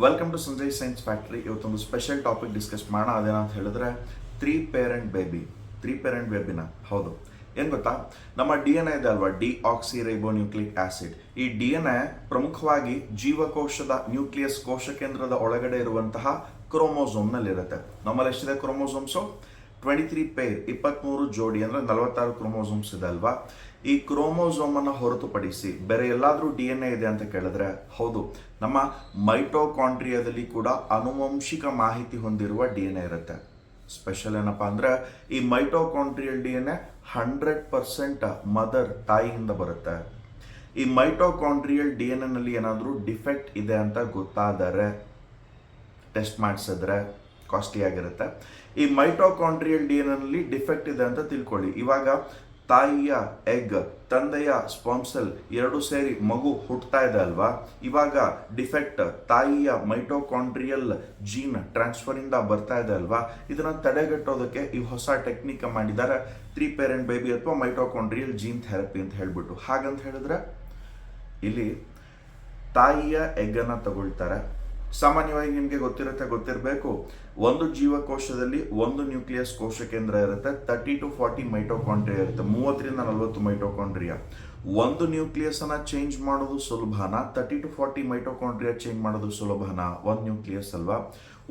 Welcome to Sanjay science factory. ಇವತ್ತೊಂದು special topic discuss ಮಾಡೋಣ. ಅದೇನಂತ ಹೇಳಿದ್ರೆ ತ್ರೀ ಪೇರೆಂಟ್ ಬೇಬಿನ. ಹೌದು, ಏನು ಗೊತ್ತಾ, ನಮ್ಮ ಡಿ ಎನ್ ಎ ಇದೆ ಅಲ್ವಾ, ಡಿಆಕ್ಸಿರೈಬೋನ್ಯೂಕ್ಲಿಕ್ ಆಸಿಡ್. ಈ ಡಿ ಎನ್ ಎ ಪ್ರಮುಖವಾಗಿ ಜೀವಕೋಶದ ನ್ಯೂಕ್ಲಿಯಸ್ ಕೋಶ ಕೇಂದ್ರದ ಒಳಗಡೆ ಇರುವಂತಹ ಕ್ರೋಮೋಸೋಮ್ನಲ್ಲಿರುತ್ತೆ. ನಮ್ಮಲ್ಲಿ ಎಷ್ಟಿದೆ ಕ್ರೋಮೋಸೋಮ್ಸು? 23 ಪೇರ್, 23 ಜೋಡಿ, ಅಂದ್ರೆ 46 ಕ್ರೋಮೋಸೋಮ್ಸ್ ಇದೆ ಅಲ್ವಾ. ಈ ಕ್ರೋಮೋಸೋಮ್ ಅನ್ನು ಹೊರತುಪಡಿಸಿ ಬೇರೆ ಎಲ್ಲಾದ್ರೂ ಡಿ ಎನ್ ಎ ಇದೆ ಅಂತ ಕೇಳಿದ್ರೆ ಹೌದು, ನಮ್ಮ ಮೈಟೋಕಾಂಡ್ರಿಯಾದಲ್ಲಿ ಕೂಡ ಆನುವಂಶಿಕ ಮಾಹಿತಿ ಹೊಂದಿರುವ ಡಿ ಎನ್ ಎ ಇರುತ್ತೆ. ಸ್ಪೆಷಲ್ ಏನಪ್ಪಾ ಅಂದ್ರೆ ಈ mitochondrial D N A 100% mother ತಾಯಿಯಿಂದ ಬರುತ್ತೆ. ಈ ಮೈಟೋಕಾಂಡ್ರಿಯಲ್ ಡಿ ಎನ್ ಎ ನಲ್ಲಿ ಏನಾದರೂ ಡಿಫೆಕ್ಟ್ ಇದೆ ಅಂತ ಗೊತ್ತಾದರೆ ಟೆಸ್ಟ್ ಮಾಡಿಸಿದ್ರೆ ಕಾಸ್ಟ್ಲಿ ಆಗಿರುತ್ತೆ. ಈ ಮೈಟೋಕಾಂಡ್ರಿಯಲ್ ಡಿ ಎನ್ ಎ ನಲ್ಲಿ ಡಿಫೆಕ್ಟ್ ಇದೆ ಅಂತ ತಿಳ್ಕೊಳ್ಳಿ. ಇವಾಗ ತಾಯಿಯ ಎಗ್, ತಂದೆಯ ಸ್ಪಾಮ್ಸೆಲ್ ಎರಡು ಸೇರಿ ಮಗು ಹುಟ್ಟತಾ ಇದೆ ಅಲ್ವಾ. ಇವಾಗ ಡಿಫೆಕ್ಟ್ ತಾಯಿಯ ಮೈಟೋಕಾಂಡ್ರಿಯಲ್ ಜೀನ್ ಟ್ರಾನ್ಸ್ಫರ್ ಇಂದ ಬರ್ತಾ ಇದೆ ಅಲ್ವಾ. ಇದನ್ನ ತಡೆಗಟ್ಟೋದಕ್ಕೆ ಈ ಹೊಸ ಟೆಕ್ನಿಕ್ ಮಾಡಿದ್ದಾರೆ, 3 ಪೇರೆಂಟ್ ಬೇಬಿ ಅಥವಾ ಮೈಟೋಕಾಂಡ್ರಿಯಲ್ ಜೀನ್ ಥೆರಪಿ ಅಂತ ಹೇಳ್ಬಿಟ್ಟು. ಹಾಗಂತ ಹೇಳಿದ್ರೆ ಇಲ್ಲಿ ತಾಯಿಯ ಎಗ್ ಅನ್ನ ತಗೊಳ್ತಾರೆ. ಸಾಮಾನ್ಯವಾಗಿ ನಿಮಗೆ ಗೊತ್ತಿರಬೇಕು, ಒಂದು ಜೀವಕೋಶದಲ್ಲಿ ಒಂದು ನ್ಯೂಕ್ಲಿಯಸ್ ಕೋಶ ಕೇಂದ್ರ ಇರುತ್ತೆ. 30 to 40 ಮೈಟೋಕಾಂಡ್ರಿಯಾ ಇರುತ್ತೆ, 30 ರಿಂದ 40 ಮೈಟೋಕಾಂಡ್ರಿಯಾ. ಒಂದು ನ್ಯೂಕ್ಲಿಯಸ್ ಅನ್ನ ಚೇಂಜ್ ಮಾಡೋದು ಸುಲಭನಾ? 30 to 40 ಮೈಟೋಕಾಂಡ್ರಿಯಾ ಚೇಂಜ್ ಮಾಡೋದು ಸುಲಭನಾ? ಒಂದು ನ್ಯೂಕ್ಲಿಯಸ್ ಅಲ್ವಾ.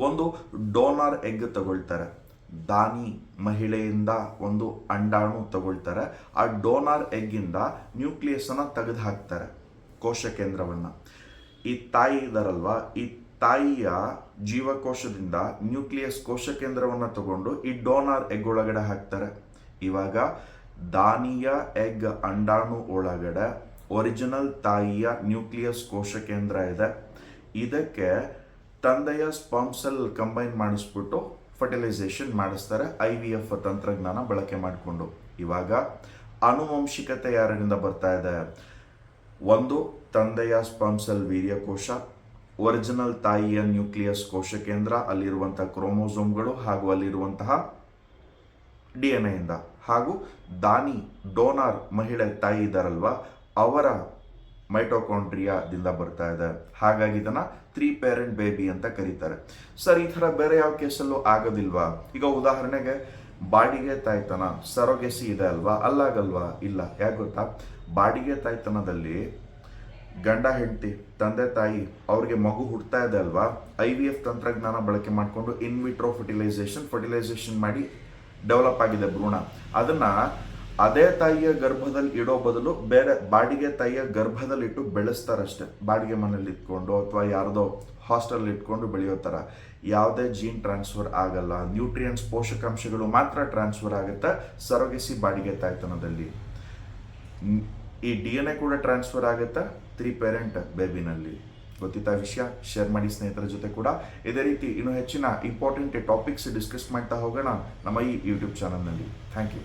ಒಂದು ಡೋನರ್ ಎಗ್ ತಗೊಳ್ತಾರೆ, ದಾನಿ ಮಹಿಳೆಯಿಂದ ಒಂದು ಅಂಡಾಣು ತಗೊಳ್ತಾರೆ. ಆ ಡೋನರ್ ಎಗ್ ಇಂದ ನ್ಯೂಕ್ಲಿಯಸ್ ಅನ್ನ ತೆಗೆದು ಹಾಕ್ತಾರೆ, ಕೋಶ ಕೇಂದ್ರವನ್ನ. ಈ ತಾಯಿ ಇದಾರಲ್ವಾ, ಈ ತಾಯಿಯ ಜೀವಕೋಶದಿಂದ ನ್ಯೂಕ್ಲಿಯಸ್ ಕೋಶ ಕೇಂದ್ರವನ್ನು ತಗೊಂಡು ಈ ಡೋನರ್ ಎಗ್ ಒಳಗಡೆ ಹಾಕ್ತಾರೆ. ಇವಾಗ ದಾನಿಯ ಎಗ್ ಅಂಡಾಣು ಒಳಗಡೆ ಒರಿಜಿನಲ್ ತಾಯಿಯ ನ್ಯೂಕ್ಲಿಯಸ್ ಕೋಶ ಕೇಂದ್ರ ಇದೆ. ಇದಕ್ಕೆ ತಂದೆಯ ಸ್ಪರ್ಮ್ ಸೆಲ್ ಕಂಬೈನ್ ಮಾಡಿಸ್ಬಿಟ್ಟು ಫರ್ಟಿಲೈಸೇಷನ್ ಮಾಡಿಸ್ತಾರೆ, IVF ತಂತ್ರಜ್ಞಾನ ಬಳಕೆ ಮಾಡಿಕೊಂಡು. ಇವಾಗ ಆನುವಂಶಿಕತೆ ಯಾರಿಂದ ಬರ್ತಾ ಇದೆ? ಒಂದು ತಂದೆಯ ಸ್ಪರ್ಮ್ ಸೆಲ್ ವೀರ್ಯಕೋಶ, ಒರಿಜಿನಲ್ ತಾಯಿಯ ನ್ಯೂಕ್ಲಿಯಸ್ ಕೋಶ ಕೇಂದ್ರ, ಅಲ್ಲಿರುವಂತಹ ಕ್ರೋಮೋಸೋಮ್ಗಳು ಹಾಗೂ ಅಲ್ಲಿರುವಂತಹ ಡಿ ಎನ್ ಎ ಇಂದ, ಹಾಗೂ ದಾನಿ ಡೋನಾರ್ ಮಹಿಳೆ ತಾಯಿ ಇದ್ದಾರಲ್ವಾ ಅವರ ಮೈಟೋಕಾಂಡ್ರಿಯಾದಿಂದ ಬರ್ತಾ ಇದೆ. ಹಾಗಾಗಿ ಇದನ್ನ 3 ಪೇರೆಂಟ್ ಬೇಬಿ ಅಂತ ಕರೀತಾರೆ. ಸರ್, ಈ ತರ ಬೇರೆ ಯಾವ ಕೇಸಲ್ಲೂ ಆಗೋದಿಲ್ವಾ? ಈಗ ಉದಾಹರಣೆಗೆ ಬಾಡಿಗೆ ತಾಯ್ತನ, ಸರೋಗೆಸಿ ಇದೆ ಅಲ್ವಾ, ಅಲ್ಲಾಗಲ್ವಾ? ಇಲ್ಲ. ಯಾಕೆ ಗೊತ್ತಾ, ಬಾಡಿಗೆ ತಾಯ್ತನದಲ್ಲಿ ಗಂಡ ಹೆಂಡತಿ, ತಂದೆ ತಾಯಿ, ಅವ್ರಿಗೆ ಮಗು ಹುಡ್ತಾ ಇದೆ ಅಲ್ವಾ, IVF ತಂತ್ರಜ್ಞಾನ ಬಳಕೆ ಮಾಡಿಕೊಂಡು ಇನ್ವಿಟ್ರೋ ಫರ್ಟಿಲೈಸೇಷನ್ ಮಾಡಿ ಡೆವಲಪ್ ಆಗಿದೆ ಭ್ರೂಣ. ಅದನ್ನ ಅದೇ ತಾಯಿಯ ಗರ್ಭದಲ್ಲಿ ಇಡೋ ಬದಲು ಬೇರೆ ಬಾಡಿಗೆ ತಾಯಿಯ ಗರ್ಭದಲ್ಲಿ ಇಟ್ಟು ಬೆಳೆಸ್ತಾರಷ್ಟೇ. ಬಾಡಿಗೆ ಮನೇಲಿ ಇಟ್ಕೊಂಡು ಅಥವಾ ಯಾರ್ದೋ ಹಾಸ್ಟೆಲ್ ಇಟ್ಕೊಂಡು ಬೆಳೆಯೋ ಥರ ಯಾವುದೇ ಜೀನ್ ಟ್ರಾನ್ಸ್ಫರ್ ಆಗಲ್ಲ. ನ್ಯೂಟ್ರಿಯೆಂಟ್ಸ್, ಪೋಷಕಾಂಶಗಳು ಮಾತ್ರ ಟ್ರಾನ್ಸ್ಫರ್ ಆಗುತ್ತೆ ಸರೋಗೆಸಿ ಬಾಡಿಗೆ ತಾಯ್ತನದಲ್ಲಿ. ಈ ಡಿ ಎನ್ ಎ ಕೂಡ ಟ್ರಾನ್ಸ್ಫರ್ ಆಗುತ್ತೆ 3 ಪೇರೆಂಟ್ ಬೇಬಿನಲ್ಲಿ. ಗೊತ್ತಿದ್ದ ವಿಷಯ ಶೇರ್ ಮಾಡಿ ಸ್ನೇಹಿತರ ಜೊತೆ ಕೂಡ. ಇದೇ ರೀತಿ ಇನ್ನೂ ಹೆಚ್ಚಿನ ಇಂಪಾರ್ಟೆಂಟ್ ಟಾಪಿಕ್ಸ್ ಡಿಸ್ಕಸ್ ಮಾಡ್ತಾ ಹೋಗೋಣ ನಮ್ಮ ಈ ಯೂಟ್ಯೂಬ್ ಚಾನಲ್ನಲ್ಲಿ. Thank you.